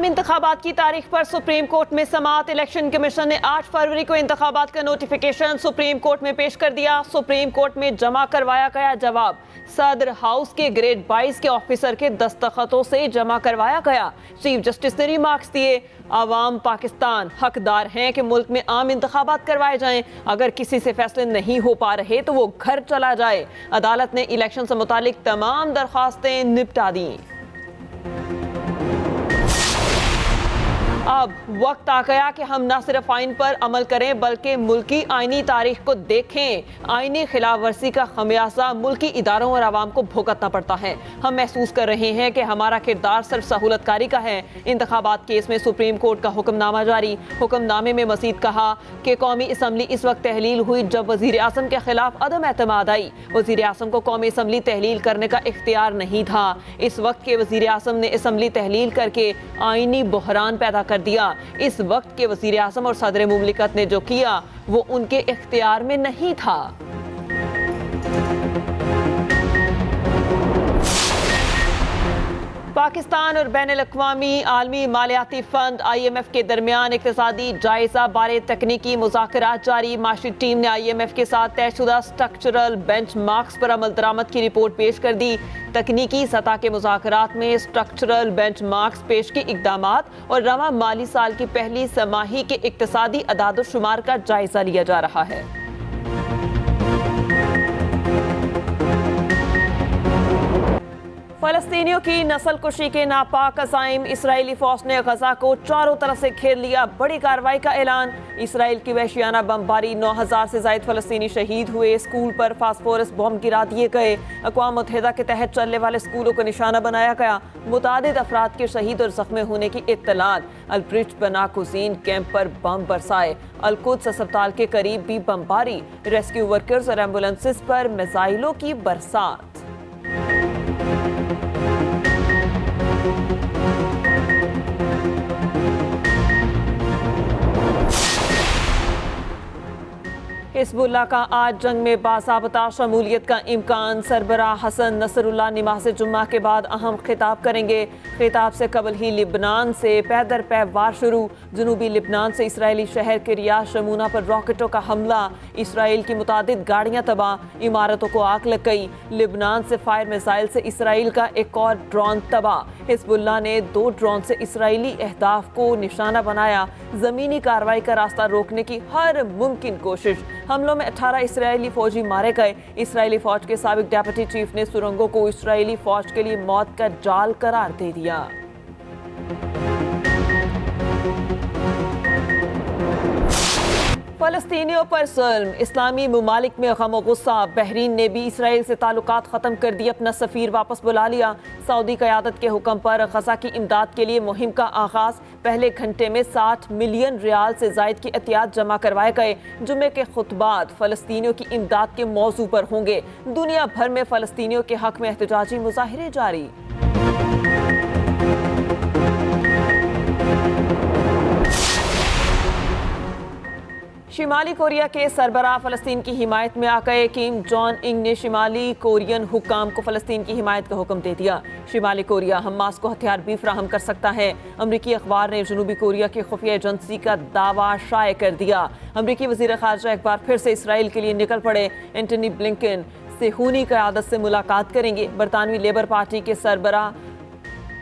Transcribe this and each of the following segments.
इंतखाबात की तारीख पर सुप्रीम कोर्ट में समाअत। इलेक्शन कमीशन ने 8 फरवरी को इंतखाबात का नोटिफिकेशन सुप्रीम कोर्ट में पेश कर दिया। सुप्रीम कोर्ट में जमा करवाया गया जवाब सदर हाउस के ग्रेड 22 के ऑफिसर के दस्तखतों से जमा करवाया गया। चीफ जस्टिस ने रिमार्क्स दिए, आवाम पाकिस्तान हकदार हैं कि मुल्क में आम इंतखाबात करवाए जाएं। अगर किसी से फैसले नहीं हो पा रहे तो वो घर चला जाए। अदालत ने इलेक्शन से मुतालिक तमाम दरख्वास्तें निपटा दी। अब वक्त आ गया कि हम न सिर्फ आइन पर अमल करें बल्कि मुल्की आइनी तारीख को देखें। आइनी खिलाफ वर्जी का खमियाजा मुल्की इदारों और आवाम को भुगतना पड़ता है। हम महसूस कर रहे हैं कि हमारा किरदार सिर्फ सहूलतकारी का है। इंतखाबात केस में सुप्रीम कोर्ट का हुक्मनामा जारी। हुक्मनामे में मजीद कहा कि कौमी असम्बली इस वक्त तहलील हुई जब वजीर आज़म के खिलाफ अदम एतमाद आई। वजीर आज़म को कौमी असम्बली तहलील करने का इख्तियार नहीं था। इस वक्त के वजीर आज़म ने असम्बली तहलील करके आइनी बहरान पैदा कर दिया। इस वक्त के वजीर आज़म और सदर मुमलिकत ने जो किया वो उनके इख्तियार में नहीं था। पाकिस्तान और बैनुल-अक़वामी आलमी मालियाती फंड IMF के दरमियान इक़्तिसादी जायज़ा बारे तकनीकी मुज़ाकरात जारी। माशी टीम ने IMF के साथ तयशुदा स्ट्रक्चरल बेंचमार्क्स पर अमल दरामद की रिपोर्ट पेश कर दी। तकनीकी सतह के मुज़ाकरात में स्ट्रक्चरल बेंचमार्क्स पेश के इक़दामात और रवा माली साल की पहली समाही के इक़्तिसादी अदाद-ओ-शुमार का जायज़ा लिया जा रहा है। फ़लस्तीनियों की नस्ल कुशी के नापाक अज़ाइम। इसराइली फ़ौज ने गज़ा को चारों तरफ से घेर लिया। बड़ी कार्रवाई का ऐलान। इसराइल की वहशियाना बमबारी 9000 से ज़ायद फ़लस्तीनी शहीद हुए। स्कूल पर फास्फोरस बम गिरा दिए गए। अक़वाम मुत्तहिदा के तहत चलने वाले स्कूलों को निशाना बनाया गया। मुतादिद अफराद के शहीद और ज़ख्मी होने की इत्तलात। अलब्रिज बनाकुज़ीन कैंप पर बम बरसाए। अलकुद्स अस्पताल के करीब भी बमबारी। रेस्क्यू वर्कर्स और एम्बुलेंसेस पर मिसाइलों की बरसात। हिज़्बुल्लाह का आज जंग में बाज़ाब्ता शमूलियत का इम्कान। सरबराह हसन नसरुल्लाह नमाज़ जुम्मा के बाद अहम खिताब करेंगे। खिताब से कबल ही लिबनान से पैदर पै वार शुरू। जनूबी लिबनान से इसराइली शहर के रियाद शमूना पर रॉकेटों का हमला। इसराइल की मुतादिद गाड़ियाँ तबाह, इमारतों को आग लग गई। लिबनान से फायर मिसाइल से इसराइल का एक और ड्रोन तबाह। हिज़्बुल्लाह ने 2 ड्रोन से इसराइली अहदाफ को निशाना बनाया। ज़मीनी कार्रवाई का रास्ता रोकने की हर मुमकिन कोशिश। हमलों में 18 इसराइली फौजी मारे गए। इसराइली फौज के साबिक डेप्यूटी चीफ ने सुरंगों को इसराइली फौज के लिए मौत का जाल करार दे दिया। फ़लस्तीनियों पर ज़ुल्म। इस्लामी मुमालिक में गम और गुस्सा। बहरीन ने भी इसराइल से ताल्लुकात ख़त्म कर दिए, अपना सफ़ीर वापस बुला लिया। सऊदी क़यादत के हुक्म पर गज़ा की इमदाद के लिए मुहिम का आगाज़। पहले घंटे में 60 मिलियन रियाल से ज़ायद की एहतियात जमा करवाए गए। जुमे के खुतबात फ़लस्तीनियों की इमदाद के मौजू पर होंगे। दुनिया भर में फ़लस्तीनियों के हक़ में एहतजाजी मुज़ाहिरे जारी। शिमाली कोरिया के सरबराह फ़लस्तीन की हिमायत में आ गए। किम जॉन इंग ने शिमाली कोरियन हुक्काम को फ़लस्तीन की हिमायत का हुक्म दे दिया। शिमाली कोरिया हमास को हथियार भी फराहम कर सकता है। अमरीकी अखबार ने जनूबी कोरिया की खुफिया एजेंसी का दावा शाये कर दिया। अमरीकी वज़ीर ख़ारजा एक बार फिर से इसराइल के लिए निकल पड़े। एंटनी ब्लिंकन सेहूनी क़यादत से मुलाकात करेंगे। बरतानवी लेबर पार्टी के सरबराह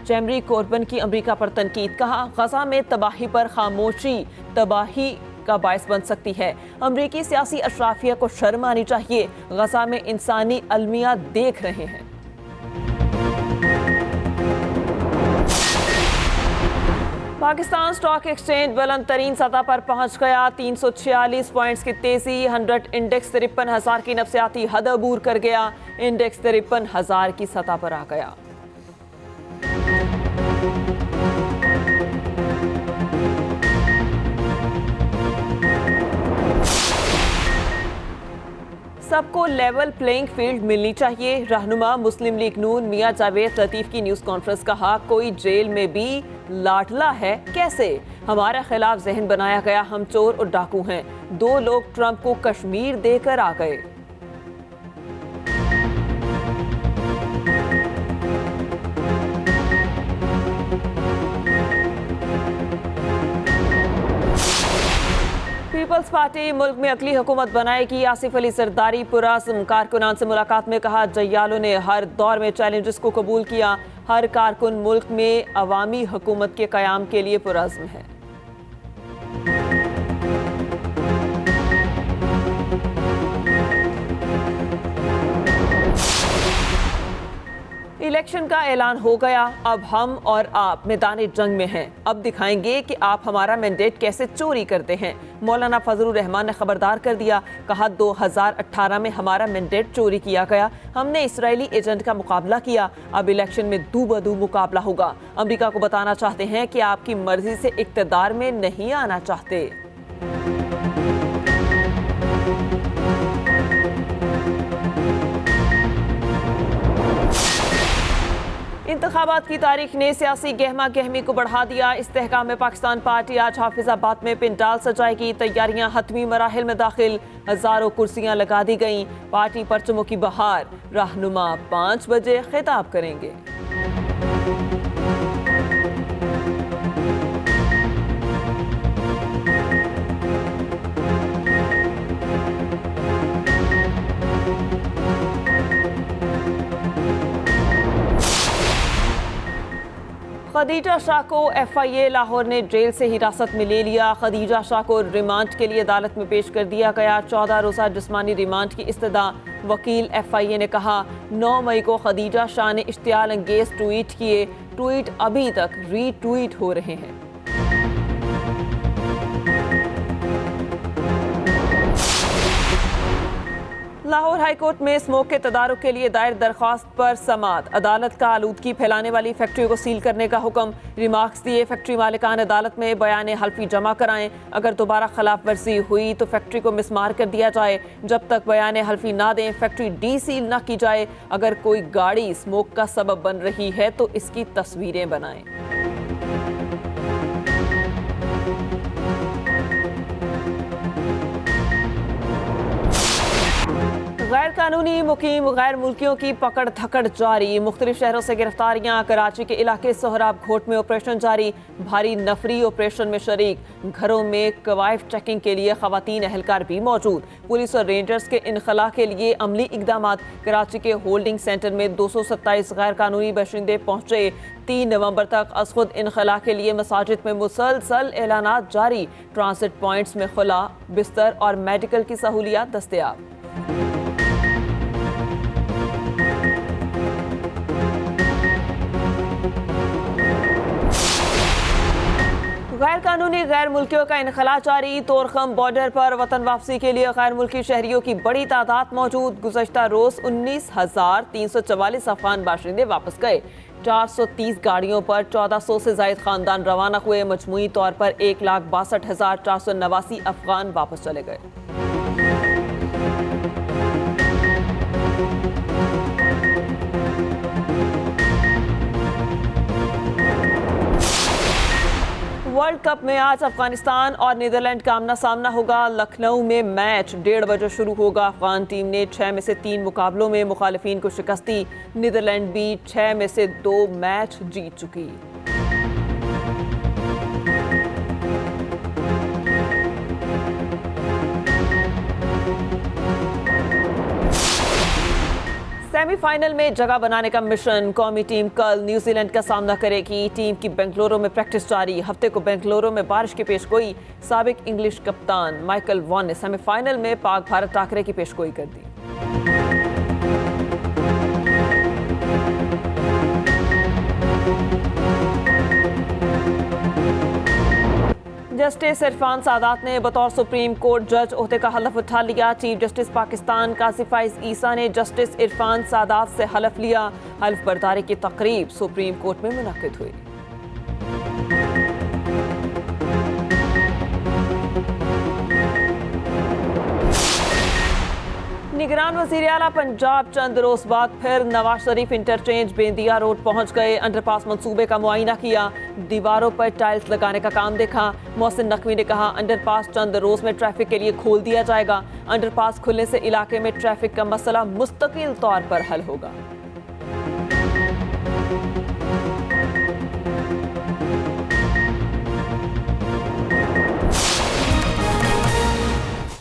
जेमरी कोर्बन की अमरीका पर तनकीद। कहा, गज़ा में तबाही पर खामोशी तबाही का बायस बन सकती है। अमरीकी सियासी अशराफिया को शर्म आनी चाहिए। गज़ा में इंसानी अलमिया देख रहे हैं। पाकिस्तान स्टॉक एक्सचेंज बुलंद तरीन सतह पर पहुंच गया। 346 पॉइंट्स की तेजी। 100 इंडेक्स 53,000 की नफ्सियाती हद अबूर कर गया। इंडेक्स 53,000 की सतह पर आ गया। सबको लेवल प्लेइंग फील्ड मिलनी चाहिए। रहनुमा मुस्लिम लीग नून मियां जावेद लतीफ की न्यूज़ कॉन्फ्रेंस। कहा, कोई जेल में भी लाडला है कैसे? हमारे खिलाफ जहन बनाया गया हम चोर और डाकू हैं। 2 लोग ट्रंप को कश्मीर देकर आ गए। पीपल्स पार्टी मुल्क में अगली हुकूमत बनाएगी। आसिफ अली जरदारी पुरअज़्म कारकुनान से मुलाकात में कहा, जय्यालों ने हर दौर में चैलेंजेस को कबूल किया। हर कारकुन मुल्क में अवामी हुकूमत के क़याम के लिए पुरअज़्म है। इलेक्शन का ऐलान हो गया। अब हम और आप मैदान जंग में हैं। अब दिखाएंगे कि आप हमारा मैंडेट कैसे चोरी करते हैं। मौलाना फजलुर रहमान ने खबरदार कर दिया, कहा 2018 में हमारा मैंडेट चोरी किया गया। हमने इजरायली एजेंट का मुकाबला किया। अब इलेक्शन में दू बदू मुकाबला होगा। अमेरिका को बताना चाहते हैं कि आपकी मर्जी से इक़्तिदार में नहीं आना चाहते। इंतखाबात की तारीख ने सियासी गहमा गहमी को बढ़ा दिया। इस्तेहकाम में पाकिस्तान पार्टी आज हाफिजाबाद में पिंडाल सजाएगी। तैयारियां हतमी मराहिल में दाखिल। हजारों कुर्सियां लगा दी गईं। पार्टी परचमों की बहार। रहनुमा 5 बजे खिताब करेंगे। खदीजा शाह को FIA लाहौर ने जेल से हिरासत में ले लिया। खदीजा शाह को रिमांड के लिए अदालत में पेश कर दिया गया। 14 रोज़ा जिस्मानी रिमांड की इस्तदा। वकील FIA ने कहा, 9 मई को खदीजा शाह ने इश्तियाल अंगेज ट्वीट किए। ट्वीट अभी तक रीट्वीट हो रहे हैं। लाहौर हाई कोर्ट में स्मोक के तदारुक के लिए दायर दरख्वास्त पर समाअत। अदालत का आलूदगी फैलाने वाली फैक्ट्री को सील करने का हुक्म। रिमार्क्स दिए, फैक्ट्री मालिकान अदालत में बयान हल्फी जमा कराएं। अगर दोबारा खिलाफ वर्जी हुई तो फैक्ट्री को मिसमार कर दिया जाए। जब तक बयान हल्फी ना दें, फैक्ट्री डीसील ना की जाए। अगर कोई गाड़ी स्मोक का सबब बन रही है तो इसकी तस्वीरें बनाएं। गैर कानूनी मुकीम गैर मुल्कियों की पकड़ धकड़ जारी। मुख्तलिफ शहरों से गिरफ्तारियां। कराची के इलाके सोहराब घोट में ऑपरेशन जारी। भारी नफरी ऑपरेशन में शरीक। घरों में कवायद चेकिंग के लिए खवातीन एहलकार भी मौजूद। पुलिस और रेंजर्स के इनखला के लिए अमली इकदाम। कराची के होल्डिंग सेंटर में 227 गैर कानूनी बाशिंदे पहुंचे। 3 नवंबर तक अज़खुद इनखला के लिए मसाजिद में मुसलसल ऐलानात जारी। ट्रांसिट पॉइंट्स में खुला बिस्तर और मेडिकल की सहूलियात दस्तयाब। गैर कानूनी गैर मुल्कियों का इनखला जारी। तोरखम बॉर्डर पर वतन वापसी के लिए गैर मुल्की शहरियों की बड़ी तादाद मौजूद। गुज़श्ता रोज 19,344 अफगान बाशिंदे वापस गए। 430 गाड़ियों पर 1400 से ज़ायद खानदान रवाना हुए। मजमूई तौर पर 1,62,489 अफगान वापस चले गए। वर्ल्ड कप में आज अफगानिस्तान और नीदरलैंड का आमना सामना होगा। लखनऊ में मैच 1:30 बजे शुरू होगा। अफगान टीम ने 6 में से 3 मुकाबलों में मुखालिफिन को शिकस्त दी। नीदरलैंड भी 6 में से 2 मैच जीत चुकी। सेमीफाइनल में जगह बनाने का मिशन। कौमी टीम कल न्यूजीलैंड का सामना करेगी। टीम की बेंगलुरु में प्रैक्टिस जारी। हफ्ते को बेंगलुरु में बारिश की पेशगोई। साबिक इंग्लिश कप्तान माइकल वॉन ने सेमीफाइनल में पाक भारत टाकरे की पेशगोई कर दी। जस्टिस इरफान सादात ने बतौर सुप्रीम कोर्ट जज ओहदे का हलफ उठा लिया। चीफ जस्टिस पाकिस्तान कासिफ फाइज ईसा ने जस्टिस इरफान सादात से हलफ लिया। हल्फ बर्दारी की तकरीब सुप्रीम कोर्ट में मुनक्किद हुई। निगरान वज़ीर आला पंजाब चंद रोज बाद फिर नवाज शरीफ इंटरचेंज बेंदिया रोड पहुंच गए। अंडरपास मंसूबे का मुआयना किया। दीवारों पर टाइल्स लगाने का काम देखा। मोहसिन नकवी ने कहा, अंडरपास चंद रोज में ट्रैफिक के लिए खोल दिया जाएगा। अंडरपास खुलने से इलाके में ट्रैफिक का मसला मुस्तकिल तौर पर हल होगा।